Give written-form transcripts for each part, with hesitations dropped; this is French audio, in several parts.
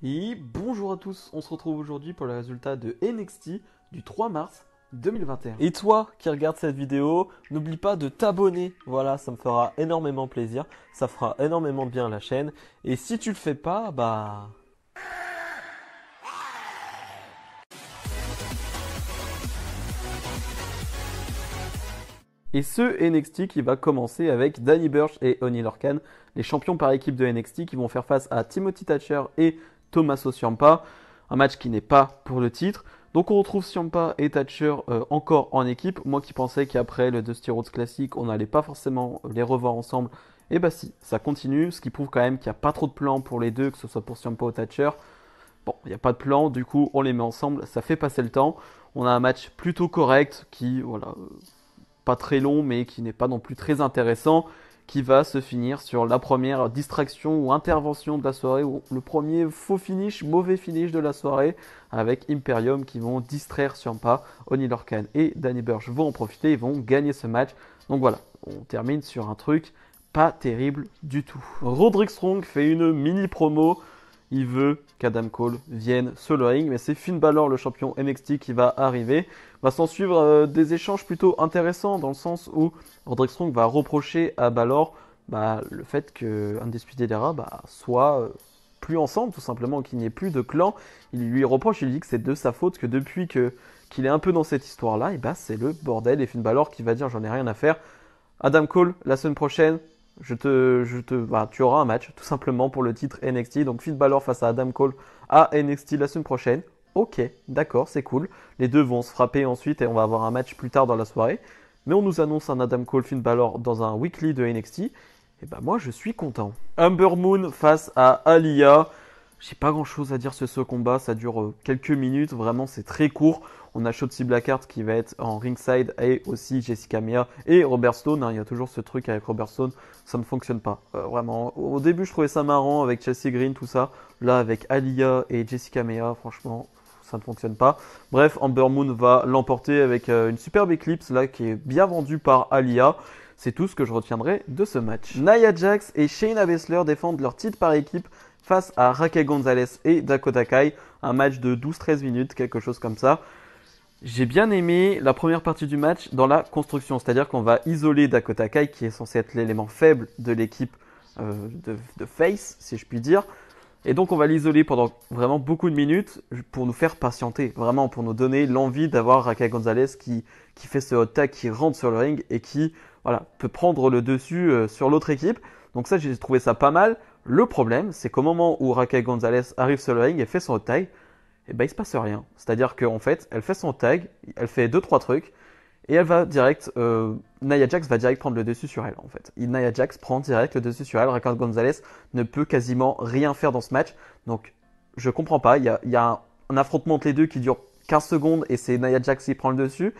Et bonjour à tous, on se retrouve aujourd'hui pour le résultat de NXT du 3 mars 2021. Et toi qui regardes cette vidéo, n'oublie pas de t'abonner, voilà, ça me fera énormément plaisir, ça fera énormément de bien à la chaîne. Et si tu le fais pas, bah... Et ce NXT qui va commencer avec Danny Burch et Oney Lorcan, les champions par équipe de NXT qui vont faire face à Timothy Thatcher et Tommaso Ciampa. Un match qui n'est pas pour le titre. Donc on retrouve Ciampa et Thatcher encore en équipe. Moi qui pensais qu'après le Dusty Rhodes Classic, on n'allait pas forcément les revoir ensemble. Et bah si, ça continue, ce qui prouve quand même qu'il n'y a pas trop de plans pour les deux, que ce soit pour Ciampa ou Thatcher. Bon, il n'y a pas de plan, du coup on les met ensemble, ça fait passer le temps. On a un match plutôt correct qui, voilà, pas très long, mais qui n'est pas non plus très intéressant, qui va se finir sur la première distraction ou intervention de la soirée, ou le premier faux finish, mauvais finish de la soirée, avec Imperium qui vont distraire Ciampa. Oney Lorcan et Danny Burch vont en profiter, ils vont gagner ce match. Donc voilà, on termine sur un truc pas terrible du tout. Roderick Strong fait une mini promo. Il veut qu'Adam Cole vienne sur le ring, mais c'est Finn Balor, le champion NXT, qui va arriver. Va s'en suivre des échanges plutôt intéressants, dans le sens où Roderick Strong va reprocher à Balor le fait que Undisputed Era soit plus ensemble, tout simplement, qu'il n'y ait plus de clan. Il lui reproche, il lui dit que c'est de sa faute, que depuis qu'il est un peu dans cette histoire-là, et c'est le bordel. Et Finn Balor qui va dire j'en ai rien à faire. Adam Cole, la semaine prochaine, tu auras un match tout simplement pour le titre NXT. Donc Finn Balor face à Adam Cole à NXT la semaine prochaine. Ok, d'accord, c'est cool. Les deux vont se frapper ensuite et on va avoir un match plus tard dans la soirée. Mais on nous annonce un Adam Cole Finn Balor dans un weekly de NXT. Et moi je suis content. Ember Moon face à Aliyah. J'ai pas grand chose à dire sur ce combat, ça dure quelques minutes, vraiment c'est très court. On a Shotzi Blackheart qui va être en ringside et aussi Jessica Mea et Robert Stone. Il y a toujours ce truc avec Robert Stone, ça ne fonctionne pas. Vraiment, au début je trouvais ça marrant avec Chelsea Green, tout ça. Là avec Aliyah et Jessica Mea, franchement, ça ne fonctionne pas. Bref, Ember Moon va l'emporter avec une superbe Eclipse là qui est bien vendue par Aliyah. C'est tout ce que je retiendrai de ce match. Nia Jax et Shayna Baszler défendent leur titre par équipe face à Raquel Gonzalez et Dakota Kai. Un match de 12-13 minutes, quelque chose comme ça. J'ai bien aimé la première partie du match dans la construction, c'est-à-dire qu'on va isoler Dakota Kai, qui est censé être l'élément faible de l'équipe de Face, si je puis dire. Et donc on va l'isoler pendant vraiment beaucoup de minutes pour nous faire patienter, vraiment pour nous donner l'envie d'avoir Raquel Gonzalez qui fait ce hot tag, qui rentre sur le ring et qui peut prendre le dessus sur l'autre équipe. Donc ça, j'ai trouvé ça pas mal. Le problème, c'est qu'au moment où Raquel Gonzalez arrive sur le ring et fait son hot tag, il se passe rien. C'est-à-dire qu'en fait, elle fait son tag, elle fait 2-3 trucs, et elle va direct, Nia Jax va direct prendre le dessus sur elle en fait. Et Nia Jax prend direct le dessus sur elle. Raquel Gonzalez ne peut quasiment rien faire dans ce match. Donc je comprends pas. Il y a un affrontement entre les deux qui dure 15 secondes et c'est Nia Jax qui prend le dessus.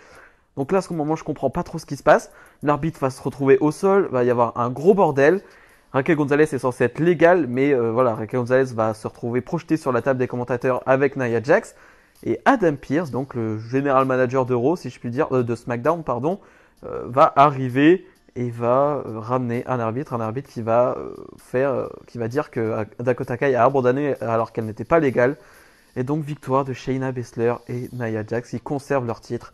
Donc là, à ce moment, je comprends pas trop ce qui se passe. L'arbitre va se retrouver au sol, va y avoir un gros bordel. Raquel Gonzalez est censée être légale, mais Raquel Gonzalez va se retrouver projetée sur la table des commentateurs avec Nia Jax. Et Adam Pearce, donc le général manager de Raw, si je puis dire, de SmackDown, pardon, va arriver et va ramener un arbitre qui va qui va dire que Dakota Kai a abandonné alors qu'elle n'était pas légale. Et donc victoire de Shayna Baszler et Nia Jax, qui conservent leur titre.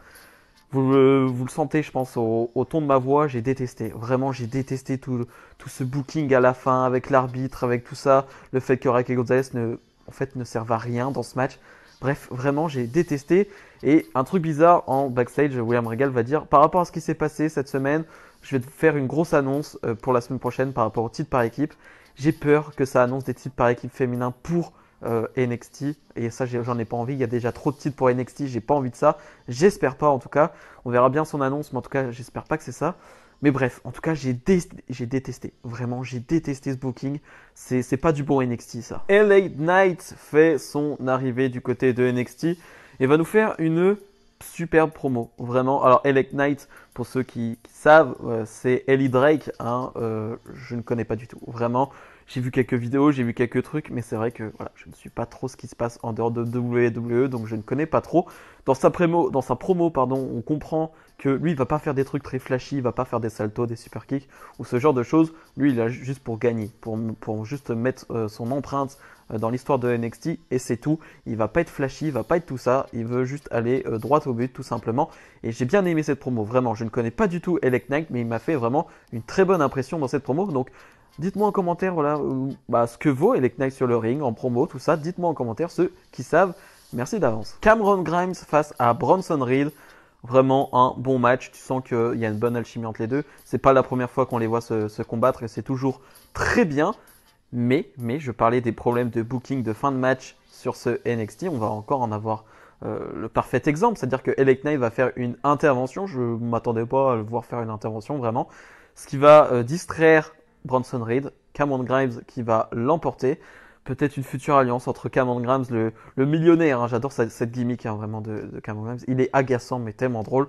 Vous le sentez, je pense, au ton de ma voix, j'ai détesté. Vraiment, j'ai détesté tout ce booking à la fin, avec l'arbitre, avec tout ça. Le fait que Raquel Gonzalez ne serve à rien dans ce match. Bref, vraiment, j'ai détesté. Et un truc bizarre en backstage, William Regal va dire, par rapport à ce qui s'est passé cette semaine, je vais faire une grosse annonce pour la semaine prochaine par rapport au titre par équipe. J'ai peur que ça annonce des titres par équipe féminin pour NXT, et ça j'en ai pas envie. Il y a déjà trop de titres pour NXT, j'ai pas envie de ça. J'espère pas, en tout cas. On verra bien son annonce, mais en tout cas j'espère pas que c'est ça. Mais bref, en tout cas j'ai détesté, vraiment j'ai détesté ce booking. C'est pas du bon NXT ça. LA Knight fait son arrivée du côté de NXT et va nous faire une superbe promo, vraiment. Alors LA Knight, pour ceux qui savent, c'est Ellie Drake, je ne connais pas du tout, vraiment. J'ai vu quelques vidéos, j'ai vu quelques trucs, mais c'est vrai que je ne suis pas trop ce qui se passe en dehors de WWE, donc je ne connais pas trop. Dans sa promo, on comprend que lui, il va pas faire des trucs très flashy, il va pas faire des saltos, des super kicks ou ce genre de choses. Lui, il est juste pour gagner, pour juste mettre son empreinte dans l'histoire de NXT et c'est tout. Il va pas être flashy, il va pas être tout ça, il veut juste aller droit au but tout simplement. Et j'ai bien aimé cette promo, vraiment. Je ne connais pas du tout LA Knight, mais il m'a fait vraiment une très bonne impression dans cette promo. Donc dites-moi en commentaire voilà, ce que vaut LA Knight sur le ring, en promo, tout ça. Dites-moi en commentaire ceux qui savent. Merci d'avance. Cameron Grimes face à Bronson Reed. Vraiment un bon match. Tu sens qu'il y a une bonne alchimie entre les deux. C'est pas la première fois qu'on les voit se combattre et c'est toujours très bien. Mais je parlais des problèmes de booking de fin de match sur ce NXT. On va encore en avoir le parfait exemple. C'est-à-dire que LA Knight va faire une intervention. Je ne m'attendais pas à le voir faire une intervention vraiment. Ce qui va distraire Bronson Reed. Cameron Grimes qui va l'emporter. Peut-être une future alliance entre Cameron Grimes, le millionnaire. Hein, j'adore cette gimmick hein, vraiment de Cameron Grimes. Il est agaçant mais tellement drôle.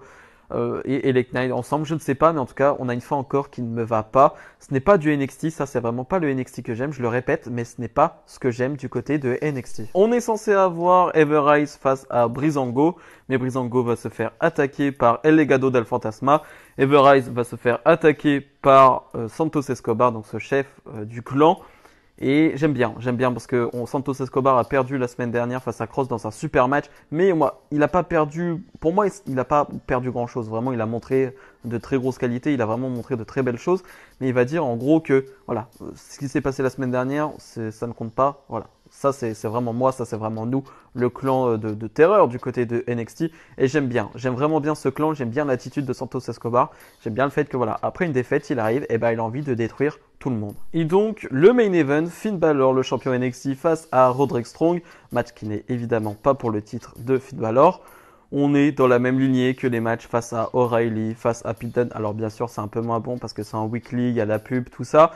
Et LA Knight ensemble, je ne sais pas, mais en tout cas, on a une fin encore qui ne me va pas. Ce n'est pas du NXT, ça c'est vraiment pas le NXT que j'aime, je le répète, mais ce n'est pas ce que j'aime du côté de NXT. On est censé avoir Everrise face à Breezango, mais Breezango va se faire attaquer par El Legado del Fantasma. Everrise va se faire attaquer par Santos Escobar, donc ce chef du clan. Et j'aime bien parce que Santos Escobar a perdu la semaine dernière face à Cross dans un super match. Mais il n'a pas perdu, pour moi, il n'a pas perdu grand chose. Vraiment, il a montré de très grosses qualités, il a vraiment montré de très belles choses. Mais il va dire en gros que, voilà, ce qui s'est passé la semaine dernière, ça ne compte pas. Voilà, ça c'est vraiment moi, ça c'est vraiment nous, le clan de terreur du côté de NXT. Et j'aime vraiment bien ce clan, j'aime bien l'attitude de Santos Escobar. J'aime bien le fait que, voilà, après une défaite, il arrive, et il a envie de détruire tout le monde. Et donc, le main event, Finn Balor, le champion NXT, face à Roderick Strong. Match qui n'est évidemment pas pour le titre de Finn Balor. On est dans la même lignée que les matchs face à O'Reilly, face à Pete Dunne. Alors bien sûr, c'est un peu moins bon parce que c'est un weekly, il y a la pub, tout ça.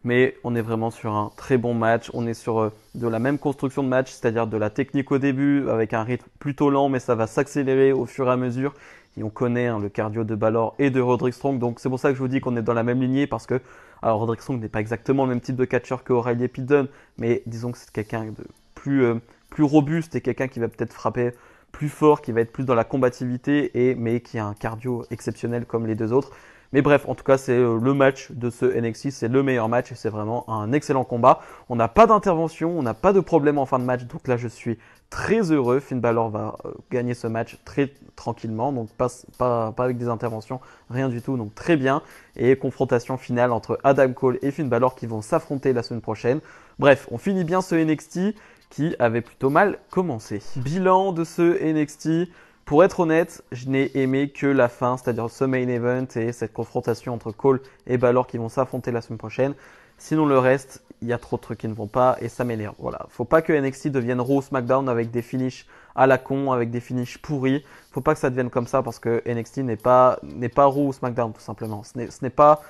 Mais on est vraiment sur un très bon match. On est sur de la même construction de match, c'est-à-dire de la technique au début, avec un rythme plutôt lent, mais ça va s'accélérer au fur et à mesure. Et on connaît hein, le cardio de Balor et de Roderick Strong. Donc c'est pour ça que je vous dis qu'on est dans la même lignée parce que alors Roderick Strong n'est pas exactement le même type de catcheur que O'Reilly et Pete Dunne, mais disons que c'est quelqu'un de plus robuste et quelqu'un qui va peut-être frapper plus fort, qui va être plus dans la combativité, mais qui a un cardio exceptionnel comme les deux autres. Mais bref, en tout cas, c'est le match de ce NXT, c'est le meilleur match et c'est vraiment un excellent combat. On n'a pas d'intervention, on n'a pas de problème en fin de match, donc là je suis très heureux. Finn Balor va gagner ce match très tranquillement, donc pas avec des interventions, rien du tout, donc très bien. Et confrontation finale entre Adam Cole et Finn Balor qui vont s'affronter la semaine prochaine. Bref, on finit bien ce NXT qui avait plutôt mal commencé. Bilan de ce NXT. Pour être honnête, je n'ai aimé que la fin, c'est-à-dire ce main event et cette confrontation entre Cole et Balor qui vont s'affronter la semaine prochaine. Sinon le reste, il y a trop de trucs qui ne vont pas et ça m'énerve. Voilà, faut pas que NXT devienne Raw SmackDown avec des finishes à la con, avec des finishes pourris. Faut pas que ça devienne comme ça parce que NXT n'est pas Raw SmackDown tout simplement. Ce n'est pas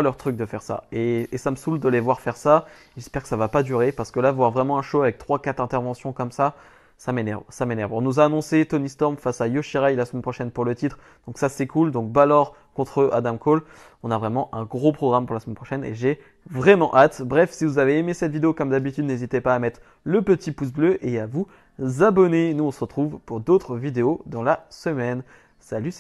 leur truc de faire ça. Et ça me saoule de les voir faire ça. J'espère que ça va pas durer parce que là, voir vraiment un show avec 3-4 interventions comme ça m'énerve. On nous a annoncé Tony Storm face à Yoshirai la semaine prochaine pour le titre. Donc ça c'est cool. Donc Balor contre Adam Cole. On a vraiment un gros programme pour la semaine prochaine et j'ai vraiment hâte. Bref, si vous avez aimé cette vidéo comme d'habitude, n'hésitez pas à mettre le petit pouce bleu et à vous abonner. Nous on se retrouve pour d'autres vidéos dans la semaine. Salut.